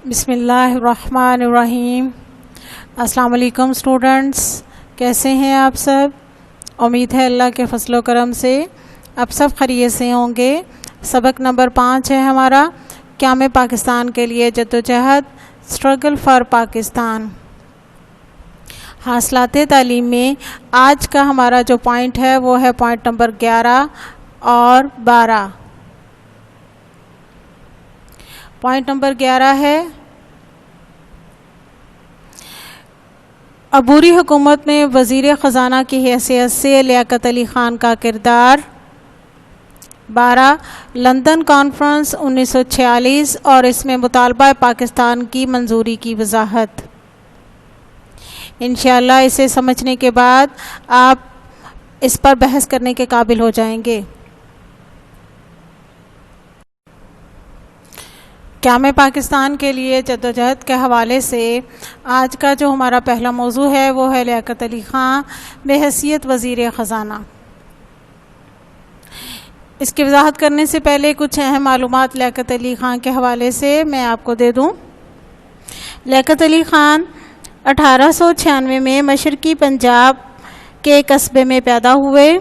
بسم اللہ الرحمن الرحیم۔ السلام علیکم اسٹوڈنٹس، کیسے ہیں آپ سب؟ امید ہے اللہ کے فضل و کرم سے آپ سب خیریت سے ہوں گے۔ سبق نمبر 5 ہے ہمارا قیام پاکستان کے لیے جدوجہد، اسٹرگل فار پاکستان۔ حاصلات تعلیم میں آج کا ہمارا جو پوائنٹ ہے وہ ہے پوائنٹ نمبر 11 اور 12۔ پوائنٹ نمبر 11 ہے عبوری حکومت میں وزیر خزانہ کی حیثیت سے لیاقت علی خان کا کردار۔ 12 لندن کانفرنس 1946 اور اس میں مطالبہ پاکستان کی منظوری کی وضاحت۔ انشاءاللہ اسے سمجھنے کے بعد آپ اس پر بحث کرنے کے قابل ہو جائیں گے۔ قیام پاکستان کے لیے جدوجہد کے حوالے سے آج کا جو ہمارا پہلا موضوع ہے وہ ہے لیاقت علی خان بحیثیت وزیر خزانہ۔ اس کی وضاحت کرنے سے پہلے کچھ اہم معلومات لیاقت علی خان کے حوالے سے میں آپ کو دے دوں۔ لیاقت علی خان 1896 میں مشرقی پنجاب کے قصبے میں پیدا ہوئے۔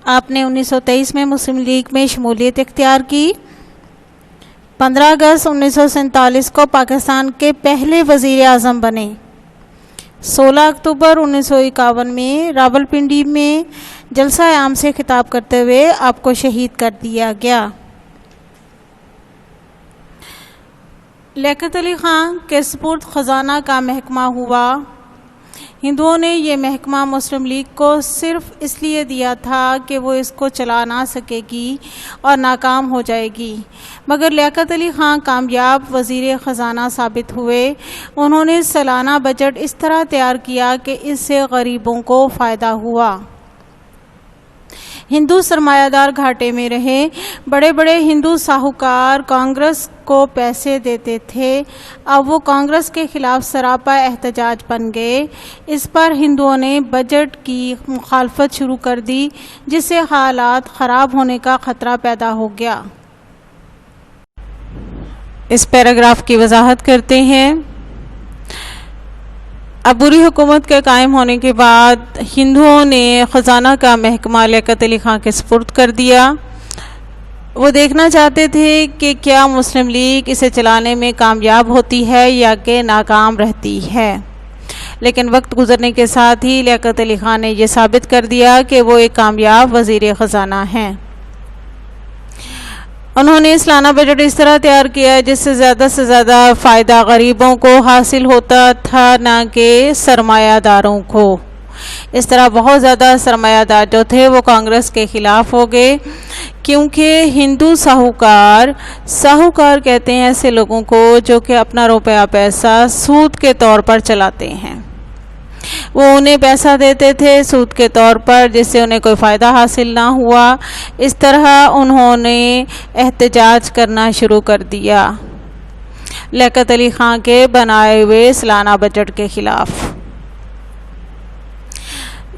آپ نے 1923 میں مسلم لیگ میں شمولیت اختیار کی۔ 15 اگست 1947 کو پاکستان کے پہلے وزیر اعظم بنے۔ 16 اکتوبر 1951 میں راولپنڈی میں جلسہ عام سے خطاب کرتے ہوئے آپ کو شہید کر دیا گیا۔ لیاقت علی خان کے سپرد خزانہ کا محکمہ ہوا۔ ہندوؤں نے یہ محکمہ مسلم لیگ کو صرف اس لیے دیا تھا کہ وہ اس کو چلا نہ سکے گی اور ناکام ہو جائے گی، مگر لیاقت علی خان کامیاب وزیر خزانہ ثابت ہوئے۔ انہوں نے سالانہ بجٹ اس طرح تیار کیا کہ اس سے غریبوں کو فائدہ ہوا۔ ہندو سرمایہ دار گھاٹے میں رہے۔ بڑے بڑے ہندو ساہوکار کانگریس کو پیسے دیتے تھے۔ اب وہ کانگریس کے خلاف سراپا احتجاج بن گئے۔ اس پر ہندوؤں نے بجٹ کی مخالفت شروع کر دی، جس سے حالات خراب ہونے کا خطرہ پیدا ہو گیا۔ اس پیراگراف کی وضاحت کرتے ہیں۔ عبوری حکومت کے قائم ہونے کے بعد ہندوؤں نے خزانہ کا محکمہ لیاقت علی خان کے سپرد کر دیا۔ وہ دیکھنا چاہتے تھے کہ کیا مسلم لیگ اسے چلانے میں کامیاب ہوتی ہے یا کہ ناکام رہتی ہے، لیکن وقت گزرنے کے ساتھ ہی لیاقت علی خان نے یہ ثابت کر دیا کہ وہ ایک کامیاب وزیر خزانہ ہیں۔ انہوں نے سالانہ بجٹ اس طرح تیار کیا جس سے زیادہ فائدہ غریبوں کو حاصل ہوتا تھا، نہ کہ سرمایہ داروں کو۔ اس طرح بہت زیادہ سرمایہ دار جو تھے وہ کانگریس کے خلاف ہو گئے، کیونکہ ہندو ساہوکار کہتے ہیں ایسے لوگوں کو جو کہ اپنا روپیہ پیسہ سود کے طور پر چلاتے ہیں۔ وہ انہیں پیسہ دیتے تھے سود کے طور پر، جس سے انہیں کوئی فائدہ حاصل نہ ہوا۔ اس طرح انہوں نے احتجاج کرنا شروع کر دیا لیاقت علی خان کے بنائے ہوئے سالانہ بجٹ کے خلاف۔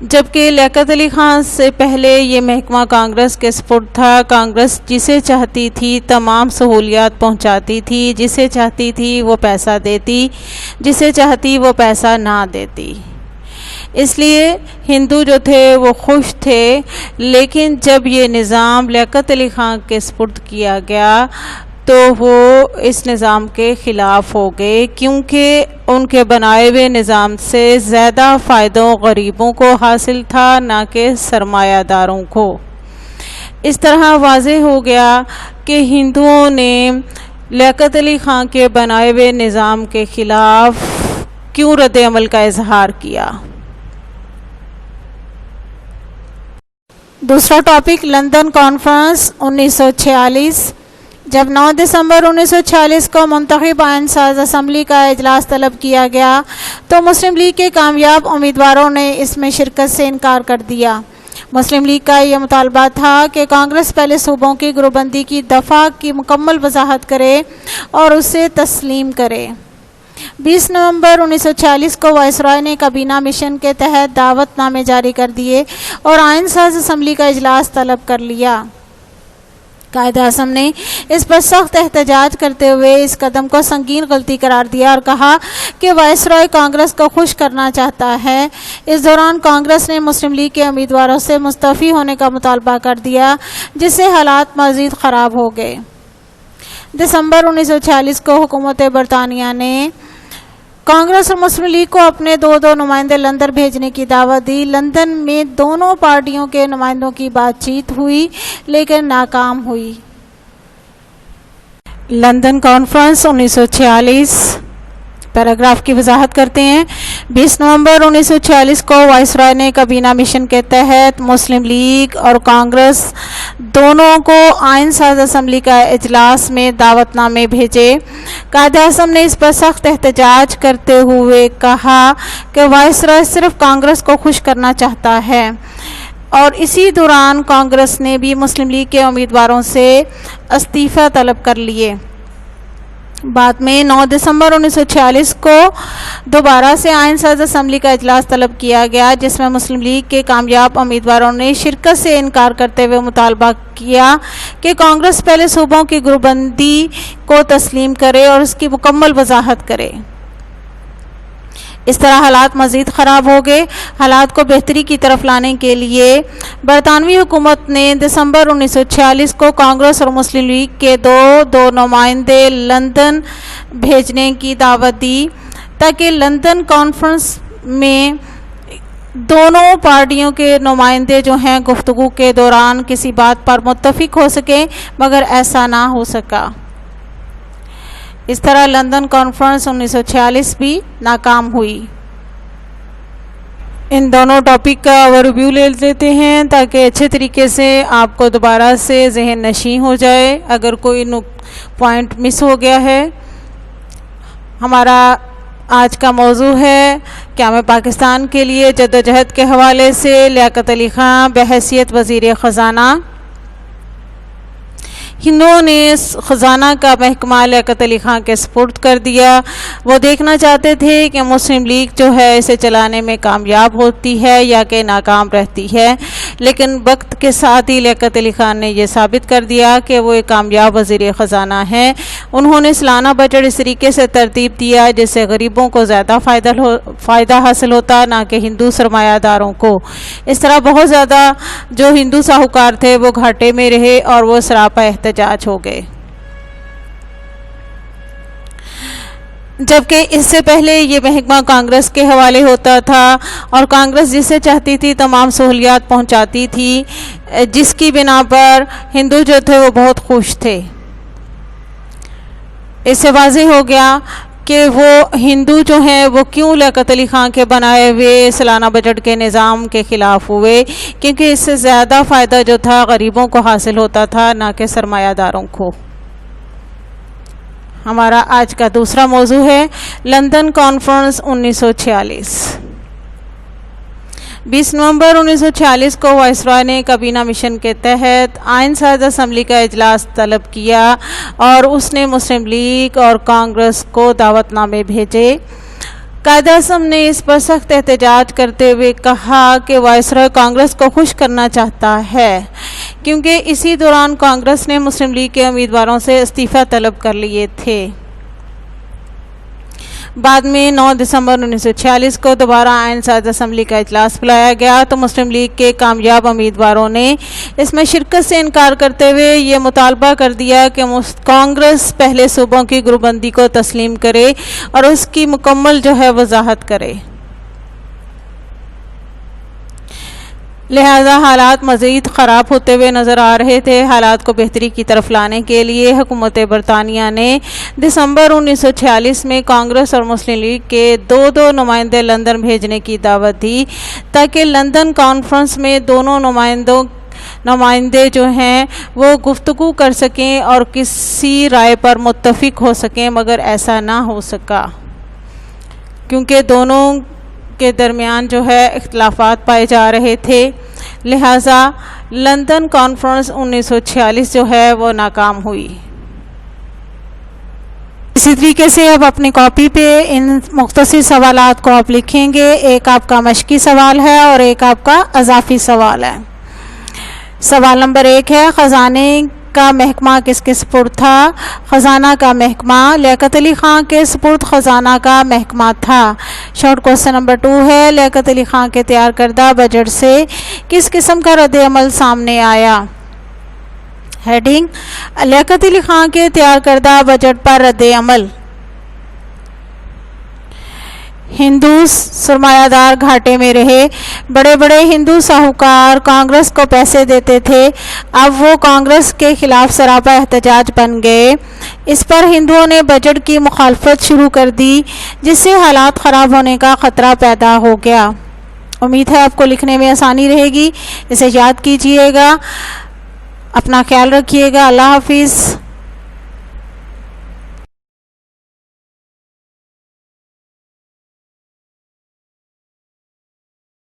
جبکہ لیاقت علی خان سے پہلے یہ محکمہ کانگریس کے سپرد تھا۔ کانگریس جسے چاہتی تھی تمام سہولیات پہنچاتی تھی، جسے چاہتی تھی وہ پیسہ دیتی، جسے چاہتی وہ پیسہ نہ دیتی۔ اس لیے ہندو جو تھے وہ خوش تھے، لیکن جب یہ نظام لیاقت علی خان کے سپرد کیا گیا تو وہ اس نظام کے خلاف ہو گئے، کیونکہ ان کے بنائے ہوئے نظام سے زیادہ فائدوں غریبوں کو حاصل تھا، نہ کہ سرمایہ داروں کو۔ اس طرح واضح ہو گیا کہ ہندوؤں نے لیاقت علی خان کے بنائے ہوئے نظام کے خلاف کیوں رد عمل کا اظہار کیا۔ دوسرا ٹاپک لندن کانفرنس 1946۔ جب 9 دسمبر 1946 کو منتخب آئین ساز اسمبلی کا اجلاس طلب کیا گیا تو مسلم لیگ کے کامیاب امیدواروں نے اس میں شرکت سے انکار کر دیا۔ مسلم لیگ کا یہ مطالبہ تھا کہ کانگریس پہلے صوبوں کی گروپ بندی کی دفعہ کی مکمل وضاحت کرے اور اسے تسلیم کرے۔ 20 نومبر 1946 کو وائسرائے نے کابینہ مشن کے تحت دعوت نامے جاری کر دیے اور آئین ساز اسمبلی کا اجلاس طلب کر لیا۔ قائد اعظم نے اس پر سخت احتجاج کرتے ہوئے اس قدم کو سنگین غلطی قرار دیا اور کہا کہ وائسرائے کانگریس کو خوش کرنا چاہتا ہے۔ اس دوران کانگریس نے مسلم لیگ کے امیدواروں سے مستعفی ہونے کا مطالبہ کر دیا، جس سے حالات مزید خراب ہو گئے۔ دسمبر 1946 کو حکومت برطانیہ نے کانگریس اور مسلم لیگ کو اپنے دو نمائندے لندن بھیجنے کی دعوت دی۔ لندن میں دونوں پارٹیوں کے نمائندوں کی بات چیت ہوئی لیکن ناکام ہوئی۔ لندن کانفرنس 1946 پیراگراف کی وضاحت کرتے ہیں۔ 20 نومبر 1946 کو وائسرائے نے کابینہ مشن کے تحت مسلم لیگ اور کانگریس دونوں کو آئین ساز اسمبلی کا اجلاس میں دعوت نامے بھیجے۔ قائد اعظم نے اس پر سخت احتجاج کرتے ہوئے کہا کہ وائسرائے صرف کانگریس کو خوش کرنا چاہتا ہے، اور اسی دوران کانگریس نے بھی مسلم لیگ کے امیدواروں سے استعفیٰ طلب کر لیے۔ بعد میں 9 دسمبر 1946 کو دوبارہ سے آئین ساز اسمبلی کا اجلاس طلب کیا گیا، جس میں مسلم لیگ کے کامیاب امیدواروں نے شرکت سے انکار کرتے ہوئے مطالبہ کیا کہ کانگریس پہلے صوبوں کی گروپ بندی کو تسلیم کرے اور اس کی مکمل وضاحت کرے۔ اس طرح حالات مزید خراب ہو گئے۔ حالات کو بہتری کی طرف لانے کے لیے برطانوی حکومت نے دسمبر 1946 کو کانگریس اور مسلم لیگ کے دو نمائندے لندن بھیجنے کی دعوت دی تاکہ لندن کانفرنس میں دونوں پارٹیوں کے نمائندے جو ہیں گفتگو کے دوران کسی بات پر متفق ہو سکیں، مگر ایسا نہ ہو سکا۔ اس طرح لندن کانفرنس 1946 بھی ناکام ہوئی۔ ان دونوں ٹاپک کا اوور ریویو لے لیتے ہیں تاکہ اچھے طریقے سے آپ کو دوبارہ سے ذہن نشین ہو جائے اگر کوئی پوائنٹ مس ہو گیا ہے۔ ہمارا آج کا موضوع ہے قیام پاکستان کے لیے جدوجہد کے حوالے سے لیاقت علی خان بحیثیت وزیر خزانہ۔ ہندوؤں نے خزانہ کا محکمہ لیاقت علی خان کے سپرد کر دیا۔ وہ دیکھنا چاہتے تھے کہ مسلم لیگ جو ہے اسے چلانے میں کامیاب ہوتی ہے یا کہ ناکام رہتی ہے، لیکن وقت کے ساتھ ہی لیاقت علی خان نے یہ ثابت کر دیا کہ وہ ایک کامیاب وزیر خزانہ ہیں۔ انہوں نے سالانہ بجٹ اس طریقے سے ترتیب دیا جس سے غریبوں کو زیادہ فائدہ حاصل ہوتا، نہ کہ ہندو سرمایہ داروں کو۔ اس طرح بہت زیادہ جو ہندو ساہوکار تھے وہ گھاٹے میں رہے اور وہ سراپا احتجاج ہو گئے۔ جبکہ اس سے پہلے یہ محکمہ کانگریس کے حوالے ہوتا تھا اور کانگریس جسے چاہتی تھی تمام سہولیات پہنچاتی تھی، جس کی بنا پر ہندو جو تھے وہ بہت خوش تھے۔ اس سے واضح ہو گیا کہ وہ ہندو جو ہیں وہ کیوں لیاقت علی خان کے بنائے ہوئے سالانہ بجٹ کے نظام کے خلاف ہوئے، کیونکہ اس سے زیادہ فائدہ جو تھا غریبوں کو حاصل ہوتا تھا، نہ کہ سرمایہ داروں کو۔ ہمارا آج کا دوسرا موضوع ہے لندن کانفرنس 1946۔ 20 نومبر 1946 کو وائسرائے نے کابینہ مشن کے تحت آئین ساز اسمبلی کا اجلاس طلب کیا اور اس نے مسلم لیگ اور کانگریس کو دعوت نامے بھیجے۔ قائد اعظم نے اس پر سخت احتجاج کرتے ہوئے کہا کہ وائسرائے کانگریس کو خوش کرنا چاہتا ہے، کیونکہ اسی دوران کانگریس نے مسلم لیگ کے امیدواروں سے استعفیٰ طلب کر لیے تھے۔ بعد میں 9 دسمبر 1946 کو دوبارہ آئین ساز اسمبلی کا اجلاس بلایا گیا تو مسلم لیگ کے کامیاب امیدواروں نے اس میں شرکت سے انکار کرتے ہوئے یہ مطالبہ کر دیا کہ کانگریس پہلے صوبوں کی گروپ بندی کو تسلیم کرے اور اس کی مکمل جو ہے وضاحت کرے۔ لہذا حالات مزید خراب ہوتے ہوئے نظر آ رہے تھے۔ حالات کو بہتری کی طرف لانے کے لیے حکومت برطانیہ نے دسمبر 1946 میں کانگریس اور مسلم لیگ کے دو نمائندے لندن بھیجنے کی دعوت دی تاکہ لندن کانفرنس میں دونوں نمائندے جو ہیں وہ گفتگو کر سکیں اور کسی رائے پر متفق ہو سکیں، مگر ایسا نہ ہو سکا کیونکہ دونوں کے درمیان جو ہے اختلافات پائے جا رہے تھے۔ لہٰذا لندن کانفرنس 1946 جو ہے وہ ناکام ہوئی۔ اسی طریقے سے اب اپنی کاپی پہ ان مختصر سوالات کو آپ لکھیں گے۔ ایک آپ کا مشقی سوال ہے اور ایک آپ کا اضافی سوال ہے۔ سوال نمبر 1 ہے، خزانے کا محکمہ کس کے سپرد تھا؟ خزانہ کا محکمہ لیاقت علی خان کے سپرد خزانہ کا محکمہ تھا۔ شارٹ کوسچن نمبر 2 ہے، لیاقت علی خان کے تیار کردہ بجٹ سے کس قسم کا رد عمل سامنے آیا؟ ہیڈنگ: لیاقت علی خان کے تیار کردہ بجٹ پر رد عمل۔ ہندو سرمایہ دار گھاٹے میں رہے، بڑے بڑے ہندو ساہوکار کانگریس کو پیسے دیتے تھے، اب وہ کانگریس کے خلاف سراپا احتجاج بن گئے۔ اس پر ہندوؤں نے بجٹ کی مخالفت شروع کر دی، جس سے حالات خراب ہونے کا خطرہ پیدا ہو گیا۔ امید ہے آپ کو لکھنے میں آسانی رہے گی، اسے یاد کیجیے گا۔ اپنا خیال رکھیے گا۔ اللہ حافظ۔